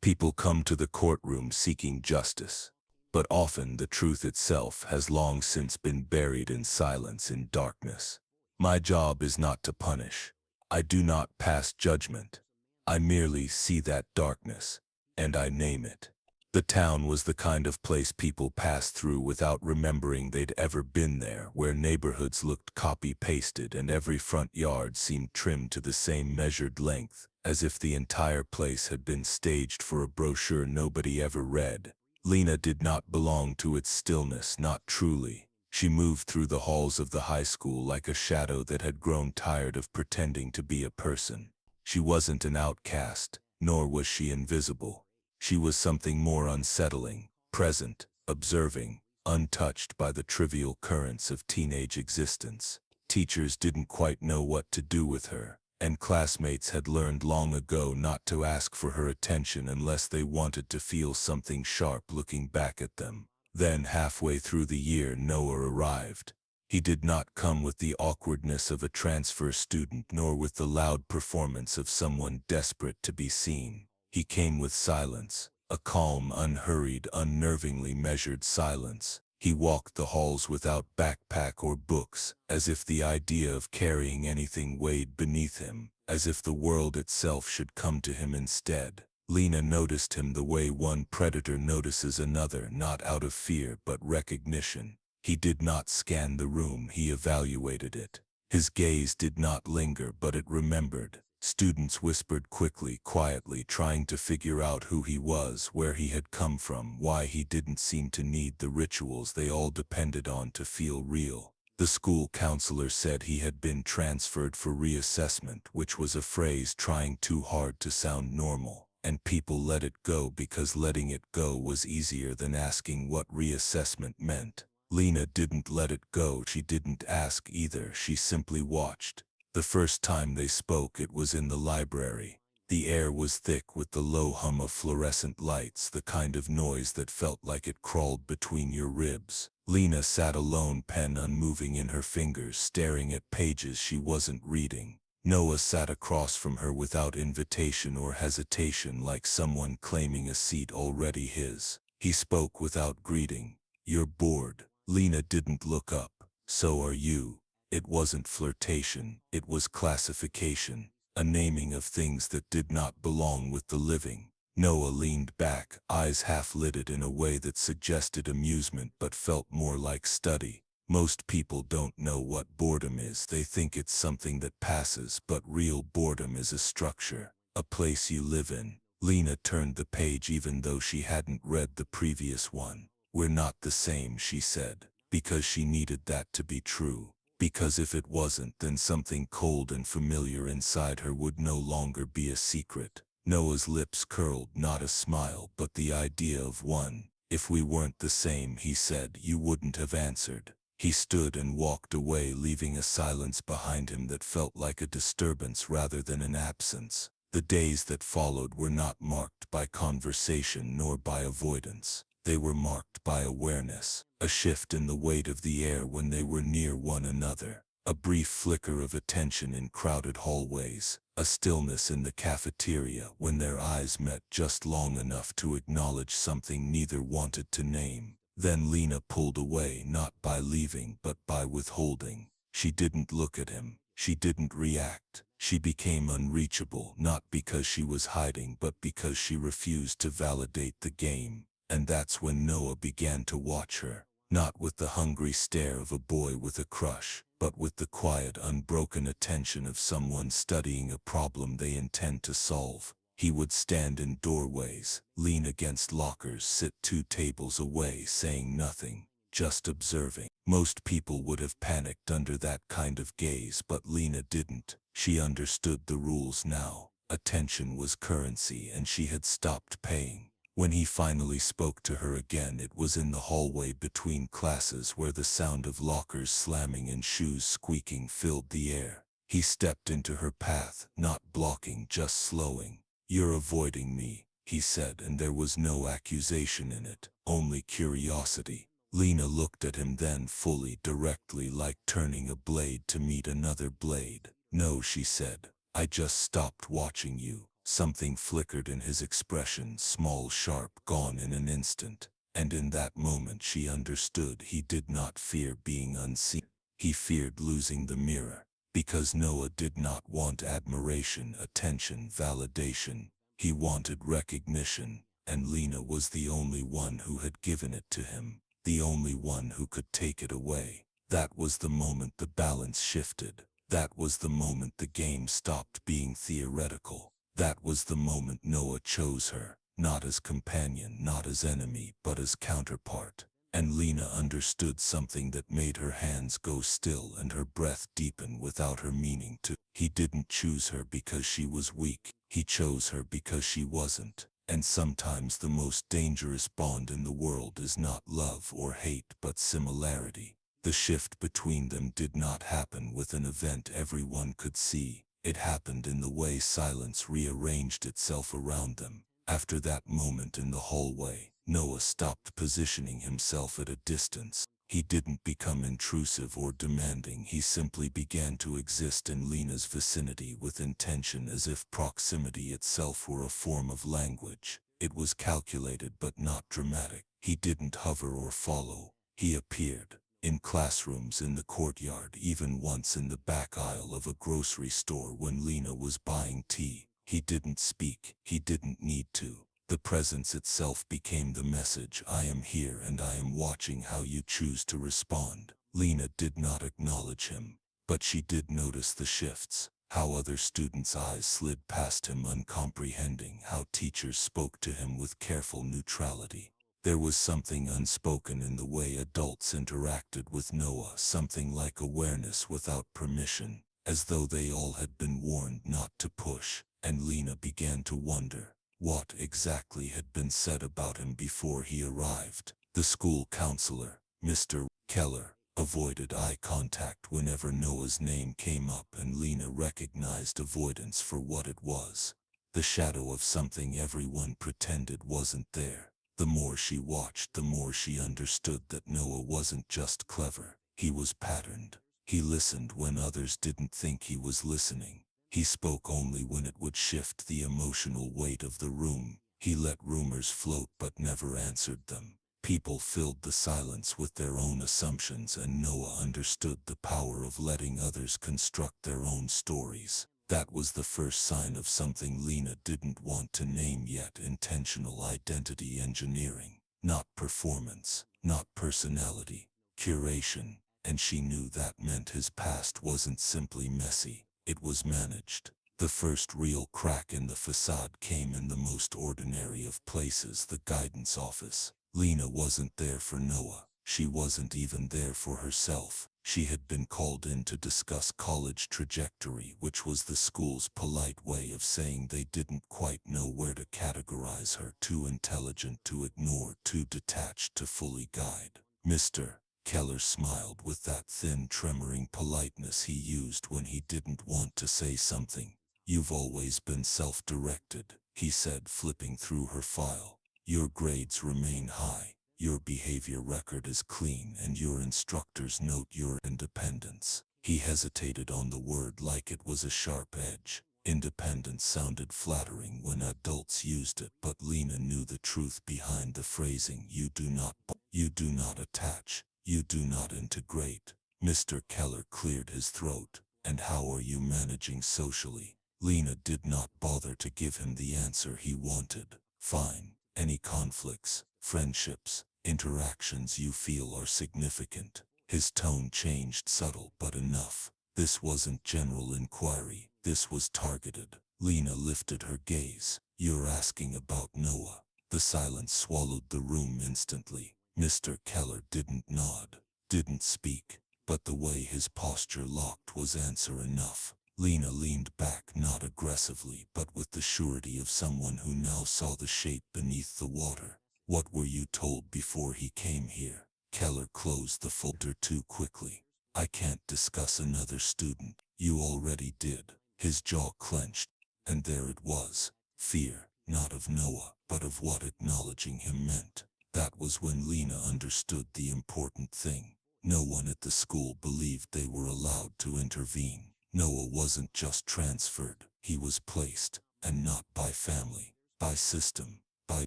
People come to the courtroom seeking justice, but often the truth itself has long since been buried in silence and darkness. My job is not to punish. I do not pass judgment. I merely see that darkness, and I name it. The town was the kind of place people passed through without remembering they'd ever been there, where neighborhoods looked copy-pasted and every front yard seemed trimmed to the same measured length, as if the entire place had been staged for a brochure nobody ever read. Lena did not belong to its stillness, not truly. She moved through the halls of the high school like a shadow that had grown tired of pretending to be a person. She wasn't an outcast, nor was she invisible. She was something more unsettling, present, observing, untouched by the trivial currents of teenage existence. Teachers didn't quite know what to do with her, and classmates had learned long ago not to ask for her attention unless they wanted to feel something sharp looking back at them. Then halfway through the year Noah arrived. He did not come with the awkwardness of a transfer student nor with the loud performance of someone desperate to be seen. He came with silence, a calm, unhurried, unnervingly measured silence. He walked the halls without backpack or books, as if the idea of carrying anything weighed beneath him, as if the world itself should come to him instead. Lena noticed him the way one predator notices another, not out of fear but recognition. He did not scan the room, he evaluated it. His gaze did not linger, but it remembered. Students whispered quickly, quietly, trying to figure out who he was, where he had come from, why he didn't seem to need the rituals they all depended on to feel real. The school counselor said he had been transferred for reassessment, which was a phrase trying too hard to sound normal, and people let it go because letting it go was easier than asking what reassessment meant. Lena didn't let it go, she didn't ask either, she simply watched. The first time they spoke it was in the library. The air was thick with the low hum of fluorescent lights, the kind of noise that felt like it crawled between your ribs. Lena sat alone, pen unmoving in her fingers, staring at pages she wasn't reading. Noah sat across from her without invitation or hesitation, like someone claiming a seat already his. He spoke without greeting. "You're bored." Lena didn't look up. "So are you." It wasn't flirtation, it was classification, a naming of things that did not belong with the living. Noah leaned back, eyes half-lidded in a way that suggested amusement but felt more like study. Most people don't know what boredom is, they think it's something that passes, but real boredom is a structure, a place you live in. Lena turned the page even though she hadn't read the previous one. "We're not the same," she said, because she needed that to be true. Because if it wasn't, then something cold and familiar inside her would no longer be a secret. Noah's lips curled, not a smile, but the idea of one. "If we weren't the same," he said, "you wouldn't have answered." He stood and walked away, leaving a silence behind him that felt like a disturbance rather than an absence. The days that followed were not marked by conversation nor by avoidance. They were marked by awareness, a shift in the weight of the air when they were near one another, a brief flicker of attention in crowded hallways, a stillness in the cafeteria when their eyes met just long enough to acknowledge something neither wanted to name. Then Lena pulled away, not by leaving but by withholding. She didn't look at him. She didn't react. She became unreachable, not because she was hiding but because she refused to validate the game. And that's when Noah began to watch her, not with the hungry stare of a boy with a crush, but with the quiet, unbroken attention of someone studying a problem they intend to solve. He would stand in doorways, lean against lockers, sit 2 tables away, saying nothing, just observing. Most people would have panicked under that kind of gaze, but Lena didn't. She understood the rules now. Attention was currency, and she had stopped paying. When he finally spoke to her again, it was in the hallway between classes where the sound of lockers slamming and shoes squeaking filled the air. He stepped into her path, not blocking, just slowing. "You're avoiding me," he said, and there was no accusation in it, only curiosity. Lena looked at him then fully, directly, like turning a blade to meet another blade. "No," she said, "I just stopped watching you." Something flickered in his expression, small, sharp, gone in an instant. And in that moment she understood he did not fear being unseen. He feared losing the mirror. Because Noah did not want admiration, attention, validation. He wanted recognition, and Lena was the only one who had given it to him, the only one who could take it away. That was the moment the balance shifted. That was the moment the game stopped being theoretical. That was the moment Noah chose her, not as companion, not as enemy, but as counterpart. And Lena understood something that made her hands go still and her breath deepen without her meaning to. He didn't choose her because she was weak. He chose her because she wasn't. And sometimes the most dangerous bond in the world is not love or hate but similarity. The shift between them did not happen with an event everyone could see. It happened in the way silence rearranged itself around them. After that moment in the hallway, Noah stopped positioning himself at a distance. He didn't become intrusive or demanding. He simply began to exist in Lena's vicinity with intention, as if proximity itself were a form of language. It was calculated but not dramatic. He didn't hover or follow. He appeared. In classrooms, in the courtyard, even once in the back aisle of a grocery store when Lena was buying tea. He didn't speak. He didn't need to. The presence itself became the message. I am here and I am watching how you choose to respond. Lena did not acknowledge him, but she did notice the shifts. How other students' eyes slid past him uncomprehending, how teachers spoke to him with careful neutrality. There was something unspoken in the way adults interacted with Noah, something like awareness without permission, as though they all had been warned not to push. And Lena began to wonder what exactly had been said about him before he arrived. The school counselor, Mr. Keller, avoided eye contact whenever Noah's name came up, and Lena recognized avoidance for what it was. The shadow of something everyone pretended wasn't there. The more she watched, the more she understood that Noah wasn't just clever. He was patterned. He listened when others didn't think he was listening. He spoke only when it would shift the emotional weight of the room. He let rumors float but never answered them. People filled the silence with their own assumptions, and Noah understood the power of letting others construct their own stories. That was the first sign of something Lena didn't want to name yet: intentional identity engineering. Not performance, not personality, curation. And she knew that meant his past wasn't simply messy. It was managed. The first real crack in the facade came in the most ordinary of places, the guidance office. Lena wasn't there for Noah. She wasn't even there for herself. She had been called in to discuss college trajectory, which was the school's polite way of saying they didn't quite know where to categorize her: too intelligent to ignore, too detached to fully guide. Mr. Keller smiled with that thin, tremoring politeness he used when he didn't want to say something. You've always been self-directed, he said, flipping through her file. Your grades remain high. Your behavior record is clean, and your instructors note your independence. He hesitated on the word like it was a sharp edge. Independence sounded flattering when adults used it, but Lena knew the truth behind the phrasing. You do not attach, you do not integrate. Mr. Keller cleared his throat. And how are you managing socially? Lena did not bother to give him the answer he wanted. Fine. Any conflicts, friendships, interactions you feel are significant? His tone changed, subtle but enough. This wasn't general inquiry. This was targeted. Lena lifted her gaze. You're asking about Noah. The silence swallowed the room instantly. Mr. Keller didn't nod, didn't speak, but the way his posture locked was answer enough. Lena leaned back, not aggressively, but with the surety of someone who now saw the shape beneath the water. What were you told before he came here? Keller closed the folder too quickly. I can't discuss another student. You already did. His jaw clenched, and there it was. Fear, not of Noah, but of what acknowledging him meant. That was when Lena understood the important thing. No one at the school believed they were allowed to intervene. Noah wasn't just transferred, he was placed. and not by family, by system, by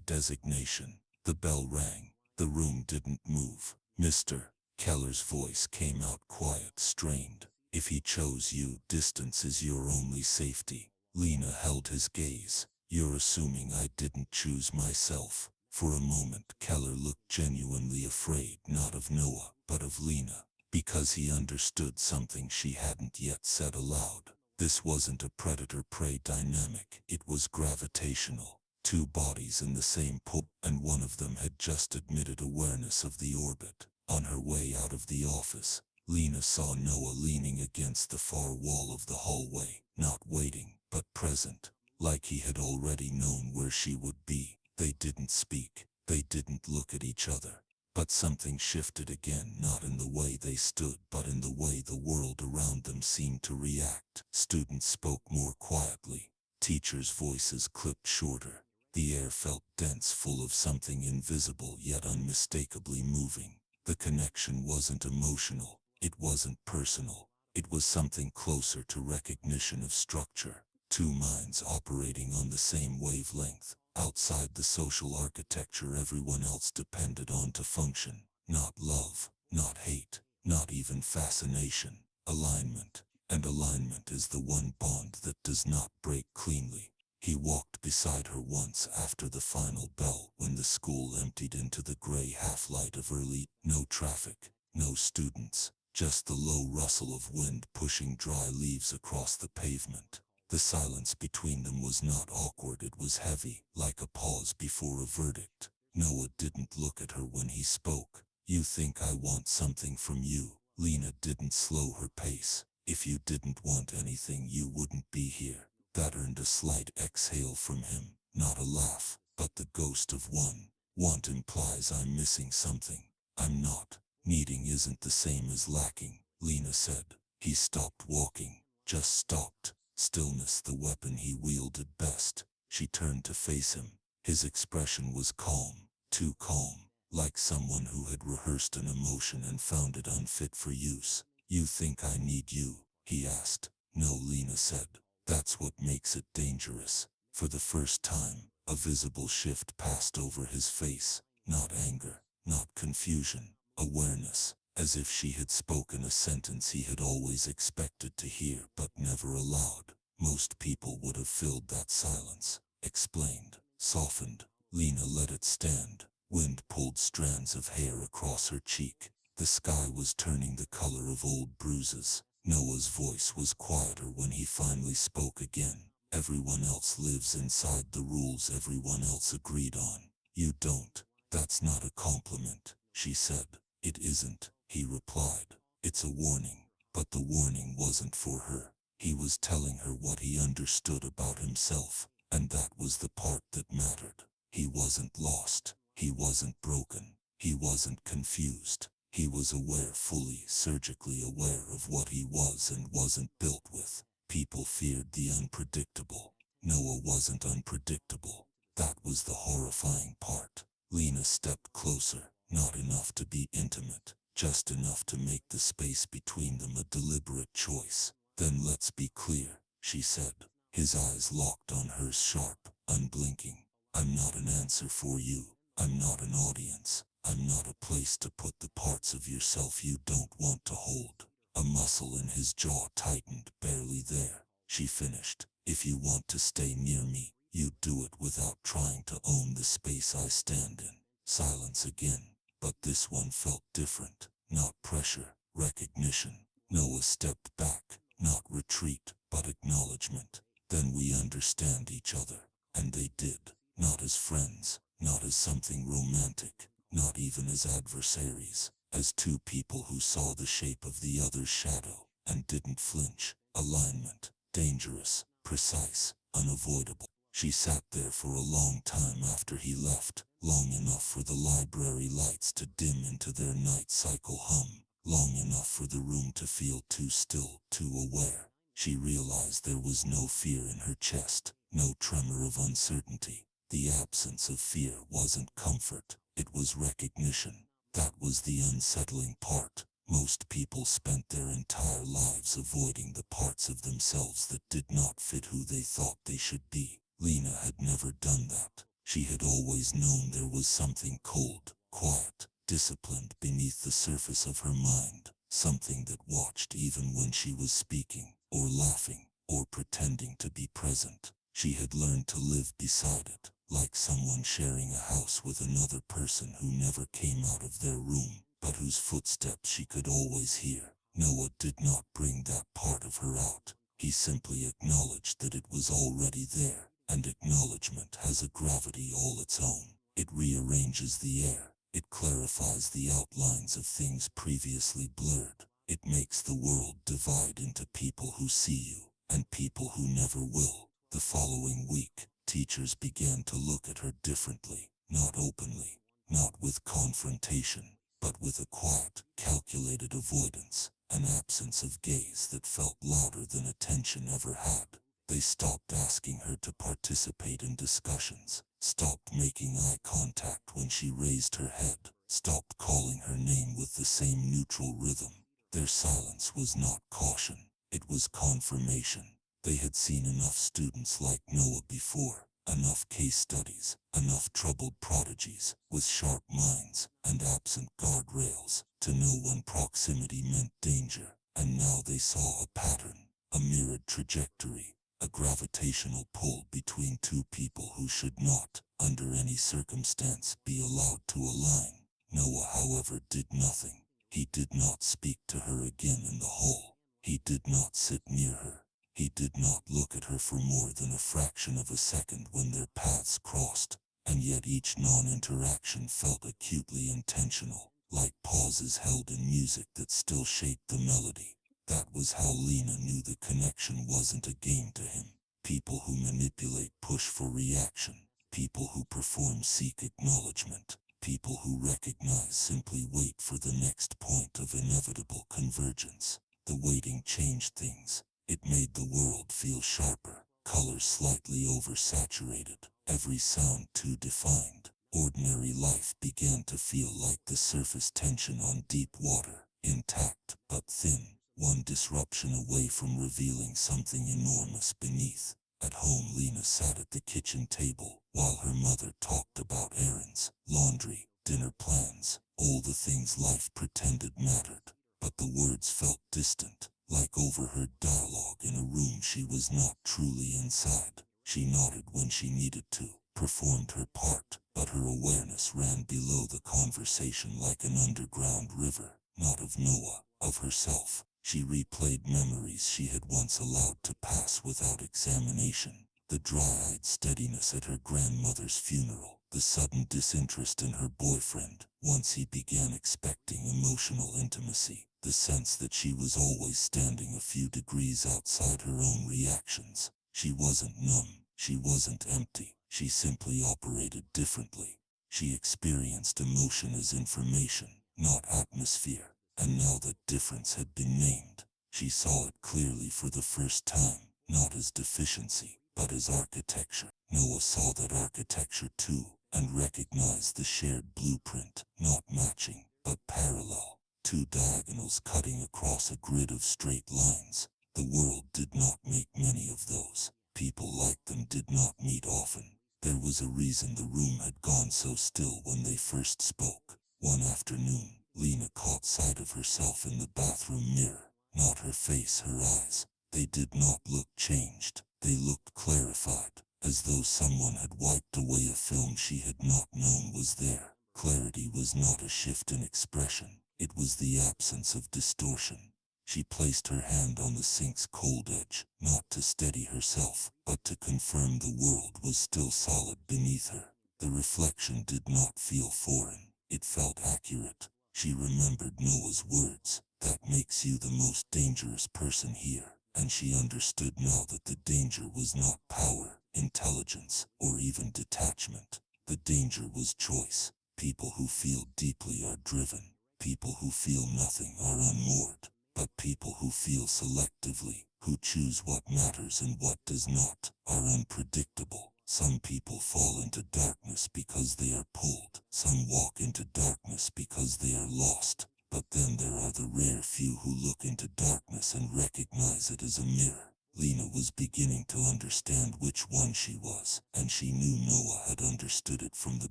designation. The bell rang. The room didn't move. Mr. Keller's voice came out quiet, strained. If he chose you, distance is your only safety. Lena held his gaze. You're assuming I didn't choose myself. For a moment, Keller looked genuinely afraid, not of Noah, but of Lena, because he understood something she hadn't yet said aloud. This wasn't a predator-prey dynamic, it was gravitational. Two bodies in the same pull, and one of them had just admitted awareness of the orbit. On her way out of the office, Lena saw Noah leaning against the far wall of the hallway, not waiting, but present, like he had already known where she would be. They didn't speak, they didn't look at each other. But something shifted again, not in the way they stood, but in the way the world around them seemed to react. Students spoke more quietly. Teachers' voices clipped shorter. The air felt dense, full of something invisible yet unmistakably moving. The connection wasn't emotional, it wasn't personal. It was something closer to recognition of structure. Two minds operating on the same wavelength. Outside the social architecture everyone else depended on to function. Not love, not hate, not even fascination. Alignment. And alignment is the one bond that does not break cleanly. He walked beside her once after the final bell, when the school emptied into the gray half-light of early. No traffic, no students, just the low rustle of wind pushing dry leaves across the pavement. The silence between them was not awkward, it was heavy, like a pause before a verdict. Noah didn't look at her when he spoke. You think I want something from you? Lena didn't slow her pace. If you didn't want anything, you wouldn't be here. That earned a slight exhale from him, not a laugh, but the ghost of one. Want implies I'm missing something. I'm not. Needing isn't the same as lacking, Lena said. He stopped walking, just stopped. Stillness, the weapon he wielded best. She turned to face him. His expression was calm, too calm, like someone who had rehearsed an emotion and found it unfit for use. You think I need you? He asked. No, Lena said. That's what makes it dangerous. For the first time, a visible shift passed over his face. Not anger, not confusion, awareness, as if she had spoken a sentence he had always expected to hear but never allowed. Most people would have filled that silence, explained, softened. Lena let it stand. Wind pulled strands of hair across her cheek. The sky was turning the color of old bruises. Noah's voice was quieter when he finally spoke again. Everyone else lives inside the rules everyone else agreed on. You don't. That's not a compliment, she said. It isn't, he replied. It's a warning. But the warning wasn't for her. He was telling her what he understood about himself, and that was the part that mattered. He wasn't lost. He wasn't broken. He wasn't confused. He was aware, fully, surgically aware of what he was and wasn't built with. People feared the unpredictable. Noah wasn't unpredictable. That was the horrifying part. Lena stepped closer, not enough to be intimate, just enough to make the space between them a deliberate choice. Then let's be clear, she said. His eyes locked on hers, sharp, unblinking. I'm not an answer for you. I'm not an audience. I'm not a place to put the parts of yourself you don't want to hold. A muscle in his jaw tightened, barely there. She finished. If you want to stay near me, you do it without trying to own the space I stand in. Silence again. But this one felt different. Not pressure, recognition. Noah stepped back. Not retreat, but acknowledgement. Then we understand each other. And they did. Not as friends, not as something romantic, not even as adversaries, as two people who saw the shape of the other's shadow and didn't flinch. Alignment, dangerous, precise, unavoidable. She sat there for a long time after he left, long enough for the library lights to dim into their night cycle hum, long enough for the room to feel too still, too aware. She realized there was no fear in her chest, no tremor of uncertainty. The absence of fear wasn't comfort, it was recognition. That was the unsettling part. Most people spent their entire lives avoiding the parts of themselves that did not fit who they thought they should be. Lena had never done that. She had always known there was something cold, quiet, disciplined beneath the surface of her mind, something that watched even when she was speaking, or laughing, or pretending to be present. She had learned to live beside it, like someone sharing a house with another person who never came out of their room, but whose footsteps she could always hear. Noah did not bring that part of her out. He simply acknowledged that it was already there, and acknowledgement has a gravity all its own. It rearranges the air. It clarifies the outlines of things previously blurred. It makes the world divide into people who see you and people who never will. The following week, teachers began to look at her differently, not openly, not with confrontation, but with a quiet, calculated avoidance, an absence of gaze that felt louder than attention ever had. They stopped asking her to participate in discussions, stopped making eye contact when she raised her head, stopped calling her name with the same neutral rhythm. Their silence was not caution, it was confirmation. They had seen enough students like Noah before, enough case studies, enough troubled prodigies, with sharp minds and absent guardrails, to know when proximity meant danger, and now they saw a pattern, a mirrored trajectory, a gravitational pull between two people who should not, under any circumstance, be allowed to align. Noah, however, did nothing. He did not speak to her again in the hall. He did not sit near her. He did not look at her for more than a fraction of a second when their paths crossed, and yet each non-interaction felt acutely intentional, like pauses held in music that still shaped the melody. That was how Lena knew the connection wasn't a game to him. People who manipulate push for reaction. People who perform seek acknowledgement. People who recognize simply wait for the next point of inevitable convergence. The waiting changed things. It made the world feel sharper, colors slightly oversaturated, every sound too defined. Ordinary life began to feel like the surface tension on deep water, intact but thin, one disruption away from revealing something enormous beneath. At home, Lena sat at the kitchen table while her mother talked about errands, laundry, dinner plans, all the things life pretended mattered. But the words felt distant, like overheard dialogue in a room she was not truly inside. She nodded when she needed to, performed her part, but her awareness ran below the conversation like an underground river, not of Noah, of herself. She replayed memories she had once allowed to pass without examination. The dry-eyed steadiness at her grandmother's funeral, the sudden disinterest in her boyfriend once he began expecting emotional intimacy, the sense that she was always standing a few degrees outside her own reactions. She wasn't numb, she wasn't empty, she simply operated differently. She experienced emotion as information, not atmosphere. And now that difference had been named, she saw it clearly for the first time, not as deficiency, but as architecture. Noah saw that architecture too, and recognized the shared blueprint, not matching, but parallel. Two diagonals cutting across a grid of straight lines. The world did not make many of those. People like them did not meet often. There was a reason the room had gone so still when they first spoke. One afternoon, Lena caught sight of herself in the bathroom mirror. Not her face, her eyes. They did not look changed. They looked clarified, as though someone had wiped away a film she had not known was there. Clarity was not a shift in expression. It was the absence of distortion. She placed her hand on the sink's cold edge, not to steady herself, but to confirm the world was still solid beneath her. The reflection did not feel foreign. It felt accurate. She remembered Noah's words, "That makes you the most dangerous person here." And she understood now that the danger was not power, intelligence, or even detachment. The danger was choice. People who feel deeply are driven. People who feel nothing are unmoored. But people who feel selectively, who choose what matters and what does not, are unpredictable. Some people fall into darkness because they are pulled. Some walk into darkness because they are lost. But then there are the rare few who look into darkness and recognize it as a mirror. Lena was beginning to understand which one she was, and she knew Noah had understood it from the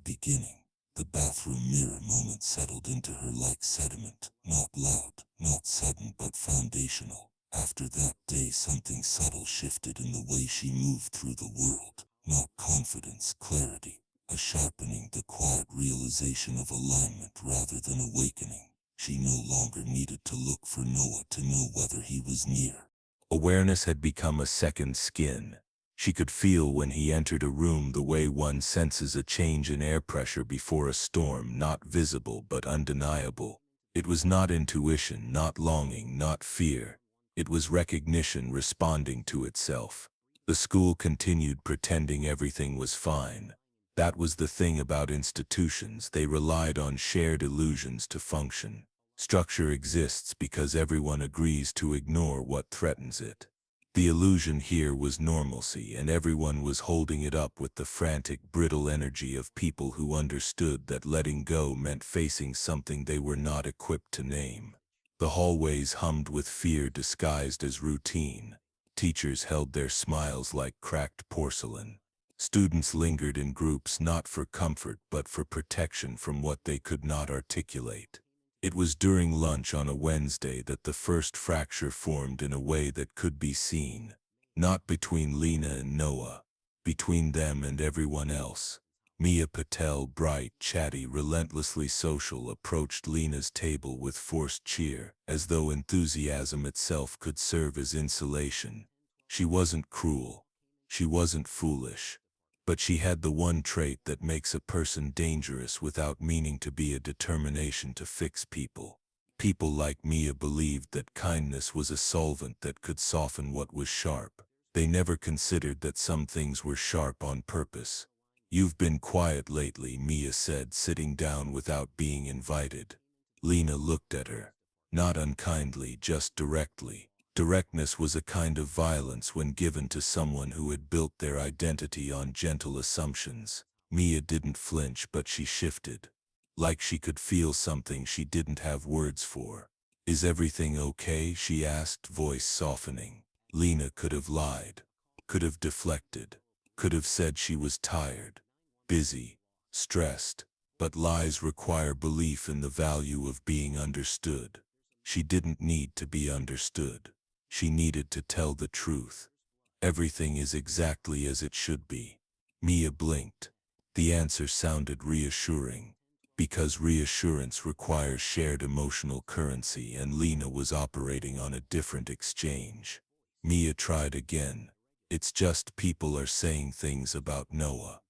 beginning. The bathroom mirror moment settled into her like sediment, not loud, not sudden, but foundational. After that day, something subtle shifted in the way she moved through the world. Not confidence, clarity, a sharpening, the quiet realization of alignment rather than awakening. She no longer needed to look for Noah to know whether he was near. Awareness had become a second skin. She could feel when he entered a room the way one senses a change in air pressure before a storm, not visible but undeniable. It was not intuition, not longing, not fear. It was recognition responding to itself. The school continued pretending everything was fine. That was the thing about institutions, they relied on shared illusions to function. Structure exists because everyone agrees to ignore what threatens it. The illusion here was normalcy, and everyone was holding it up with the frantic, brittle energy of people who understood that letting go meant facing something they were not equipped to name. The hallways hummed with fear disguised as routine. Teachers held their smiles like cracked porcelain. Students lingered in groups not for comfort but for protection from what they could not articulate. It was during lunch on a Wednesday that the first fracture formed in a way that could be seen. Not between Lena and Noah, between them and everyone else. Mia Patel, bright, chatty, relentlessly social, approached Lena's table with forced cheer, as though enthusiasm itself could serve as insulation. She wasn't cruel. She wasn't foolish. But she had the one trait that makes a person dangerous without meaning to be: a determination to fix people. People like Mia believed that kindness was a solvent that could soften what was sharp. They never considered that some things were sharp on purpose. "You've been quiet lately," Mia said, sitting down without being invited. Lena looked at her. Not unkindly, just directly. Directness was a kind of violence when given to someone who had built their identity on gentle assumptions. Mia didn't flinch, but she shifted. Like she could feel something she didn't have words for. "Is everything okay?" she asked, voice softening. Lena could have lied, could have deflected, could have said she was tired, busy, stressed, but lies require belief in the value of being understood. She didn't need to be understood. She needed to tell the truth. "Everything is exactly as it should be." Mia blinked. The answer sounded reassuring, because reassurance requires shared emotional currency, and Lena was operating on a different exchange. Mia tried again. "It's just people are saying things about Noah.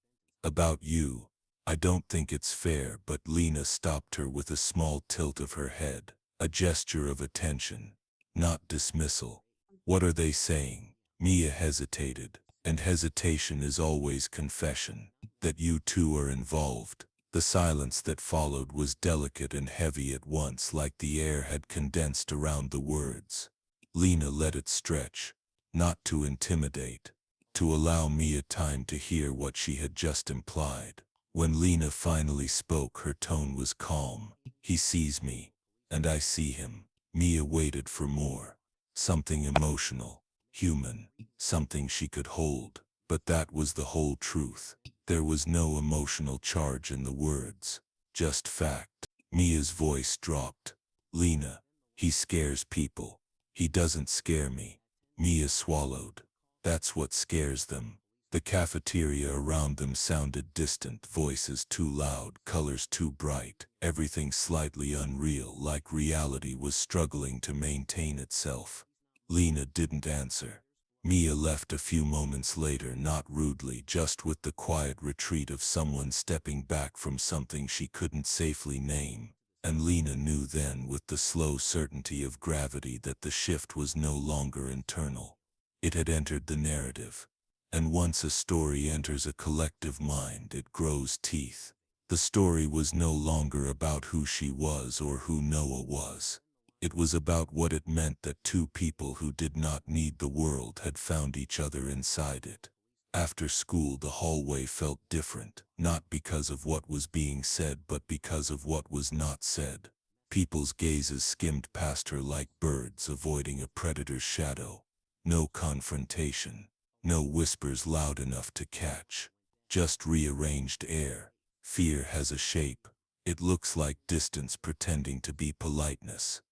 About you. I don't think it's fair." But Lena stopped her with a small tilt of her head, a gesture of attention, not dismissal. "What are they saying?" Mia hesitated, and hesitation is always confession. "That you two are involved." The silence that followed was delicate and heavy at once, like the air had condensed around the words. Lena let it stretch, not to intimidate, to allow Mia time to hear what she had just implied. When Lena finally spoke, her tone was calm. "He sees me, and I see him." Mia waited for more. Something emotional, human, something she could hold. But that was the whole truth. There was no emotional charge in the words, just fact. Mia's voice dropped. "Lena, he scares people. He doesn't scare me." Mia swallowed. "That's what scares them." The cafeteria around them sounded distant, voices too loud, colors too bright, everything slightly unreal, like reality was struggling to maintain itself. Lena didn't answer. Mia left a few moments later, not rudely, just with the quiet retreat of someone stepping back from something she couldn't safely name. And Lena knew then, with the slow certainty of gravity, that the shift was no longer internal. It had entered the narrative. And once a story enters a collective mind, it grows teeth. The story was no longer about who she was or who Noah was. It was about what it meant that two people who did not need the world had found each other inside it. After school, the hallway felt different, not because of what was being said but because of what was not said. People's gazes skimmed past her like birds avoiding a predator's shadow. No confrontation. No whispers loud enough to catch. Just rearranged air. Fear has a shape. It looks like distance pretending to be politeness.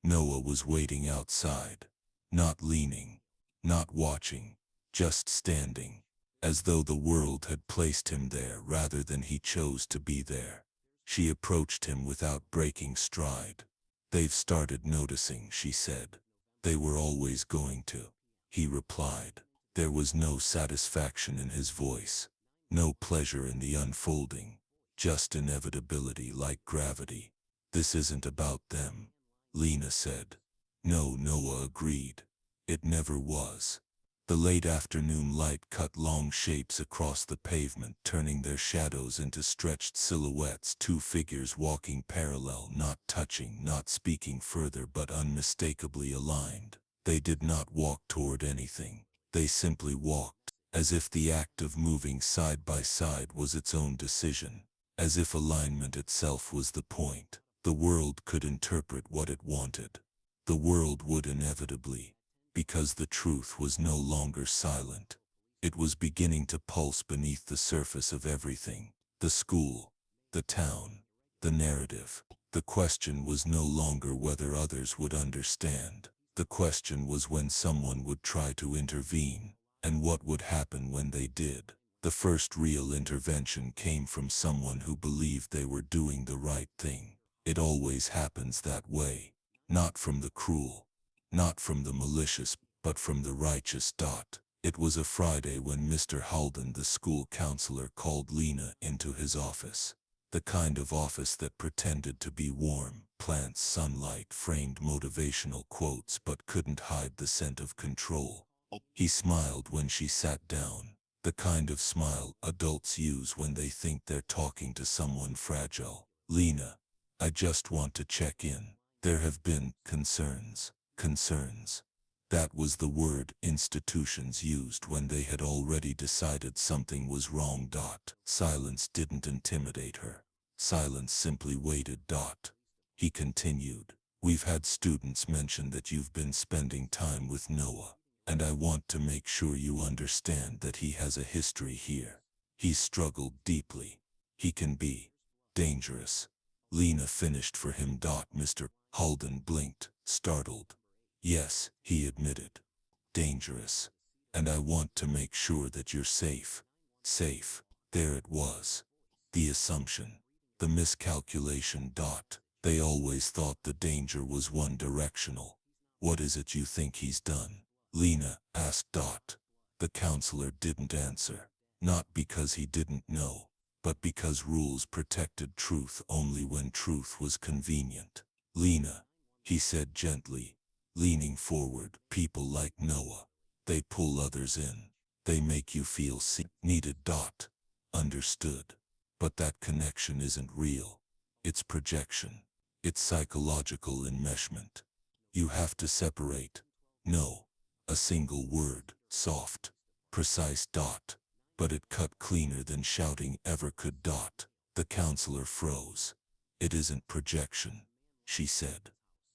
Noah was waiting outside. Not leaning. Not watching. Just standing. As though the world had placed him there rather than he chose to be there. She approached him without breaking stride. "They've started noticing," she said. "They were always going to," he replied. There was no satisfaction in his voice, no pleasure in the unfolding, just inevitability like gravity. "This isn't about them," Lena said. "No," Noah agreed. "It never was." The late afternoon light cut long shapes across the pavement, turning their shadows into stretched silhouettes, two figures walking parallel, not touching, not speaking further, but unmistakably aligned. They did not walk toward anything. They simply walked, as if the act of moving side by side was its own decision, as if alignment itself was the point. The world could interpret what it wanted. The world would inevitably, because the truth was no longer silent. It was beginning to pulse beneath the surface of everything. The school, the town, the narrative. The question was no longer whether others would understand. The question was when someone would try to intervene, and what would happen when they did. The first real intervention came from someone who believed they were doing the right thing. It always happens that way. Not from the cruel, not from the malicious, but from the righteous. It was a Friday when Mr. Halden, the school counselor, called Lena into his office. The kind of office that pretended to be warm, plants, sunlight, framed motivational quotes, but couldn't hide the scent of control. He smiled when she sat down, the kind of smile adults use when they think they're talking to someone fragile. "Lena, I just want to check in. There have been concerns." Concerns. That was the word institutions used when they had already decided something was wrong. Silence didn't intimidate her. Silence simply waited. He continued, "We've had students mention that you've been spending time with Noah, and I want to make sure you understand that he has a history here. He's struggled deeply. He can be dangerous." Lena finished for him. Mr. Halden blinked, startled. "Yes," he admitted. "Dangerous. And I want to make sure that you're safe." Safe. There it was. The assumption. The miscalculation. They always thought the danger was one-directional. "What is it you think he's done?" Lena asked. The counselor didn't answer. Not because he didn't know, but because rules protected truth only when truth was convenient. "Lena," he said gently, leaning forward, "people like Noah, they pull others in. They make you feel needed. Understood. But that connection isn't real. It's projection. It's psychological enmeshment. You have to separate." "No." A single word, soft, precise. But it cut cleaner than shouting ever could. The counselor froze. "It isn't projection," she said.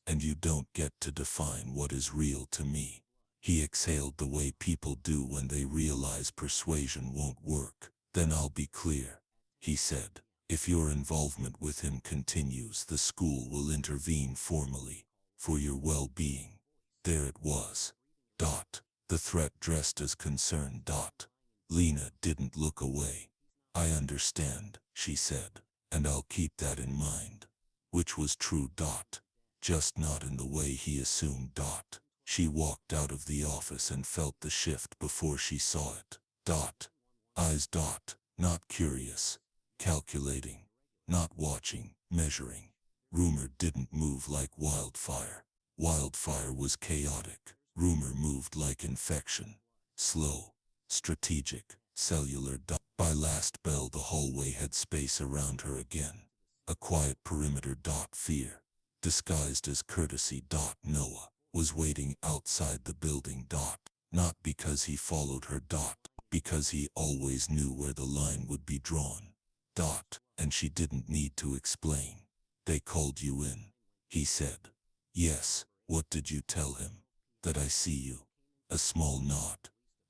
"And you don't get to define what is real to me." He exhaled the way people do when they realize persuasion won't work. "Then I'll be clear," he said. "If your involvement with him continues, the school will intervene formally, for your well-being." There it was. The threat dressed as concern. Lena didn't look away. "I understand," she said, "and I'll keep that in mind." Which was true. Just not in the way he assumed. She walked out of the office and felt the shift before she saw it. Eyes. Not curious. Calculating. Not watching, measuring. Rumor didn't move like wildfire. Wildfire was chaotic. Rumor moved like infection. Slow. Strategic. Cellular. By last bell the hallway had space around her again. A quiet perimeter. Fear. Disguised as courtesy. Noah was waiting outside the building. Not because he followed her. Because he always knew where the line would be drawn. And she didn't need to explain. "They called you in," he said. "Yes." "What did you tell him?" "That I see you." A small nod.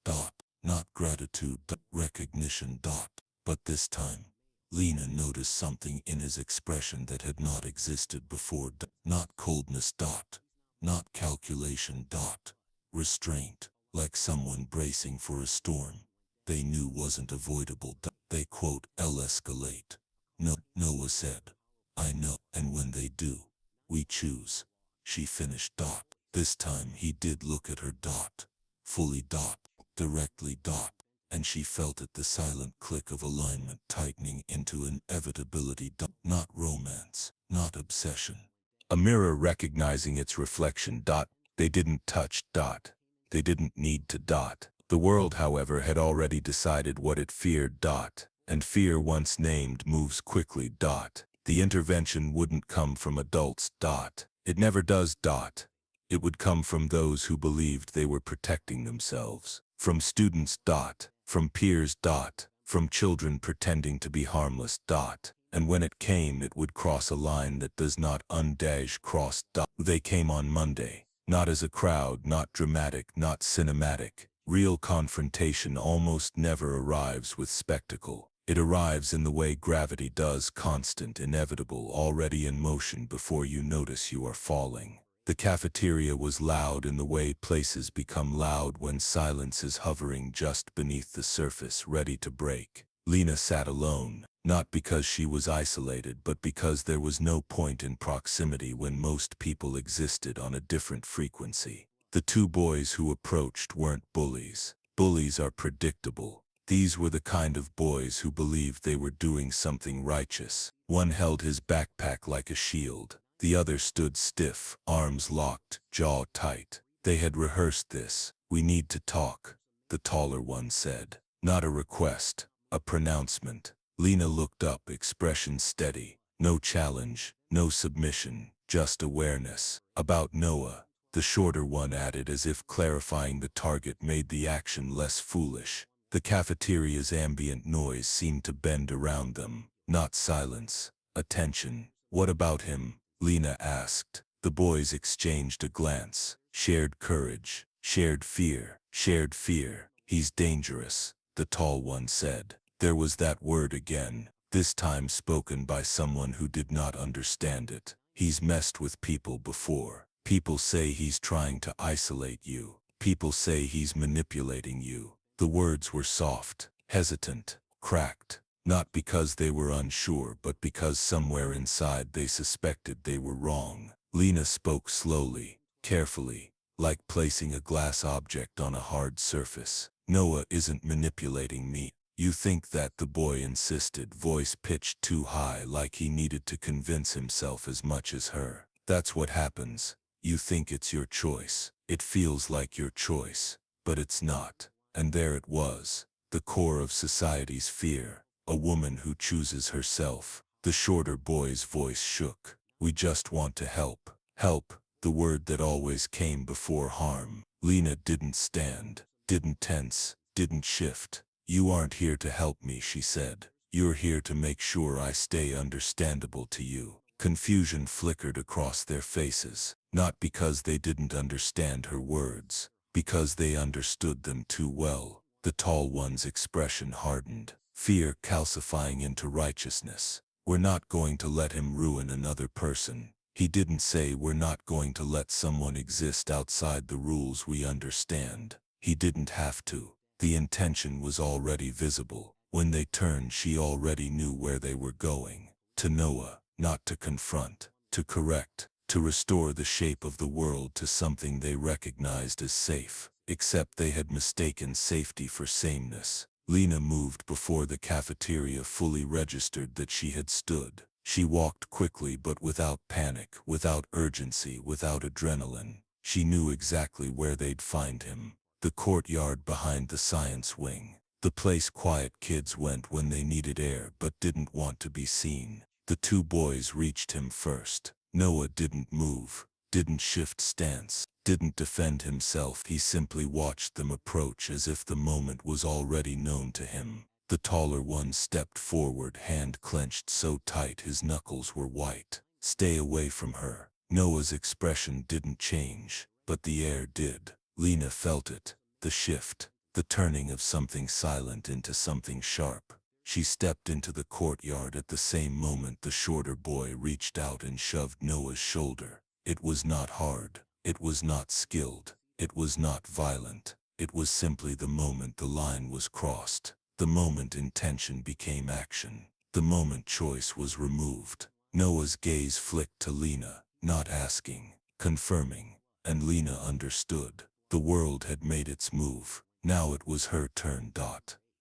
Dot. Not gratitude, but recognition. Dot. But this time, Lena noticed something in his expression that had not existed before. Not coldness. Dot. Not calculation. Dot. Restraint, like someone bracing for a storm they knew wasn't avoidable. They quote, "I'll escalate." No, Noah said. I know, and when they do, we choose. She finished. Dot. This time he did look at her. Dot. Fully. Dot. Directly. Dot. And she felt it, the silent click of alignment tightening into inevitability. Dot. Not romance, not obsession. A mirror recognizing its reflection. Dot. They didn't touch. Dot. They didn't need to. Dot. The world, however, had already decided what it feared. Dot. And fear, once named, moves quickly. Dot. The intervention wouldn't come from adults. Dot. It never does. Dot. It would come from those who believed they were protecting themselves. From students. Dot. From peers. Dot. From children pretending to be harmless. Dot. And when it came, it would cross a line that does not undash cross. Dot. They came on Monday. Not as a crowd, not dramatic, not cinematic. Real confrontation almost never arrives with spectacle. It arrives in the way gravity does, constant, inevitable, already in motion before you notice you are falling. The cafeteria was loud in the way places become loud when silence is hovering just beneath the surface, ready to break. Lena sat alone, not because she was isolated, but because there was no point in proximity when most people existed on a different frequency. The two boys who approached weren't bullies. Bullies are predictable. These were the kind of boys who believed they were doing something righteous. One held his backpack like a shield. The other stood stiff, arms locked, jaw tight. They had rehearsed this. "We need to talk," the taller one said. Not a request, a pronouncement. Lena looked up, expression steady. No challenge, no submission, just awareness. "About Noah," the shorter one added, as if clarifying the target made the action less foolish. The cafeteria's ambient noise seemed to bend around them. Not silence, attention. "What about him?" Lena asked. The boys exchanged a glance. Shared courage, shared fear, shared fear. "He's dangerous," the tall one said. There was that word again, this time spoken by someone who did not understand it. "He's messed with people before. People say he's trying to isolate you. People say he's manipulating you." The words were soft, hesitant, cracked. Not because they were unsure, but because somewhere inside they suspected they were wrong. Lena spoke slowly, carefully, like placing a glass object on a hard surface. "Noah isn't manipulating me." "You think that?" the boy insisted, voice pitched too high, like he needed to convince himself as much as her. "That's what happens. You think it's your choice. It feels like your choice, but it's not." And there it was, the core of society's fear. A woman who chooses herself. The shorter boy's voice shook. "We just want to help." Help, the word that always came before harm. Lena didn't stand, didn't tense, didn't shift. "You aren't here to help me," she said. "You're here to make sure I stay understandable to you." Confusion flickered across their faces, not because they didn't understand her words, because they understood them too well. The tall one's expression hardened, fear calcifying into righteousness. "We're not going to let him ruin another person." He didn't say we're not going to let someone exist outside the rules we understand. He didn't have to. The intention was already visible. When they turned, she already knew where they were going. To Noah, not to confront, to correct, to restore the shape of the world to something they recognized as safe. Except they had mistaken safety for sameness. Lena moved before the cafeteria fully registered that she had stood. She walked quickly but without panic, without urgency, without adrenaline. She knew exactly where they'd find him. The courtyard behind the science wing. The place quiet kids went when they needed air but didn't want to be seen. The two boys reached him first. Noah didn't move, didn't shift stance, didn't defend himself. He simply watched them approach as if the moment was already known to him. The taller one stepped forward, hand clenched so tight his knuckles were white. "Stay away from her." Noah's expression didn't change, but the air did. Lena felt it, the shift, the turning of something silent into something sharp. She stepped into the courtyard at the same moment the shorter boy reached out and shoved Noah's shoulder. It was not hard, it was not skilled, it was not violent. It was simply the moment the line was crossed, the moment intention became action, the moment choice was removed. Noah's gaze flicked to Lena, not asking, confirming, and Lena understood. The world had made its move. Now it was her turn.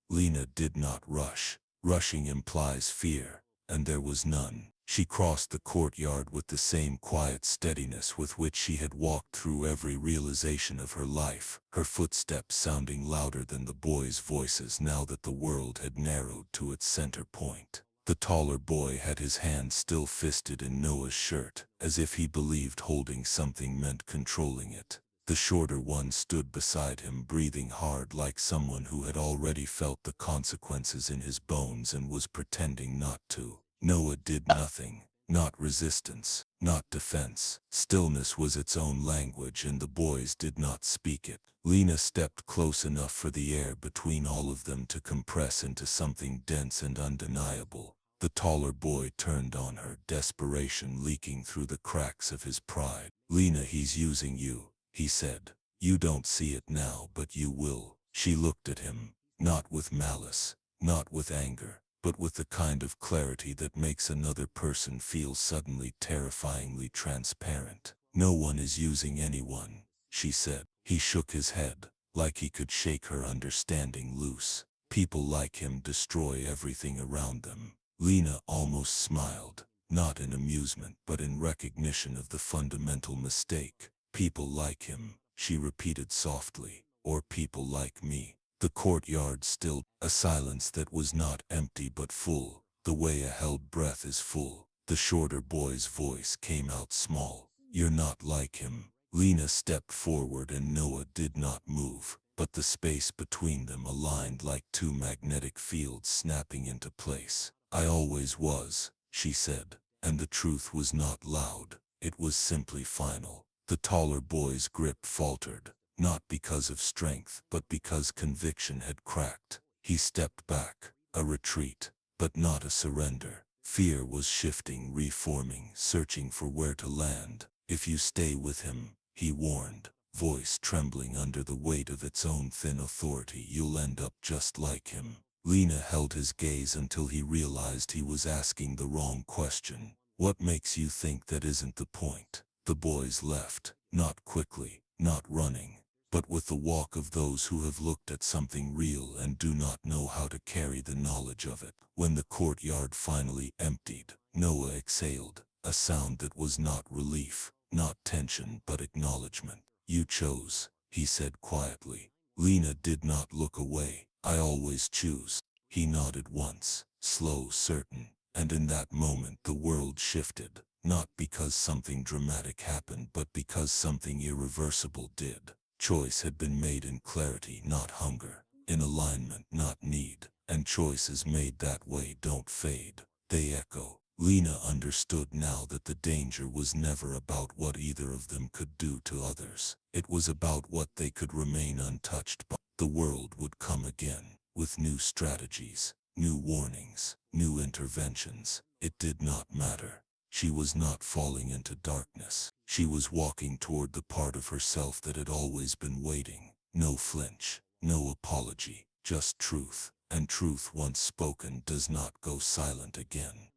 Lena did not rush. Rushing implies fear, and there was none. She crossed the courtyard with the same quiet steadiness with which she had walked through every realization of her life, her footsteps sounding louder than the boys' voices now that the world had narrowed to its center point. The taller boy had his hand still fisted in Noah's shirt, as if he believed holding something meant controlling it. The shorter one stood beside him, breathing hard like someone who had already felt the consequences in his bones and was pretending not to. Noah did nothing, not resistance, not defense. Stillness was its own language and the boys did not speak it. Lena stepped close enough for the air between all of them to compress into something dense and undeniable. The taller boy turned on her, desperation leaking through the cracks of his pride. "Lena, he's using you," he said. "You don't see it now, but you will." She looked at him, not with malice, not with anger, but with the kind of clarity that makes another person feel suddenly terrifyingly transparent. "No one is using anyone," she said. He shook his head, like he could shake her understanding loose. "People like him destroy everything around them." Lena almost smiled, not in amusement but in recognition of the fundamental mistake. "People like him," she repeated softly, "or people like me." The courtyard stilled, a silence that was not empty but full, the way a held breath is full. The shorter boy's voice came out small. "You're not like him." Lena stepped forward and Noah did not move, but the space between them aligned like two magnetic fields snapping into place. "I always was," she said, and the truth was not loud, it was simply final. The taller boy's grip faltered, not because of strength but because conviction had cracked. He stepped back, a retreat, but not a surrender. Fear was shifting, reforming, searching for where to land. "If you stay with him," he warned, voice trembling under the weight of its own thin authority, "you'll end up just like him." Lena held his gaze until he realized he was asking the wrong question. "What makes you think that isn't the point?" The boys left, not quickly, not running, but with the walk of those who have looked at something real and do not know how to carry the knowledge of it. When the courtyard finally emptied, Noah exhaled, a sound that was not relief, not tension but acknowledgement. "You chose," he said quietly. Lena did not look away. "I always choose." He nodded once, slow, certain, and in that moment the world shifted, not because something dramatic happened but because something irreversible did. Choice had been made in clarity, not hunger, in alignment, not need, and choices made that way don't fade, they echo. Lena understood now that the danger was never about what either of them could do to others. It was about what they could remain untouched by. The world would come again, with new strategies, new warnings, new interventions. It did not matter. She was not falling into darkness. She was walking toward the part of herself that had always been waiting. No flinch, no apology, just truth. And truth once spoken does not go silent again.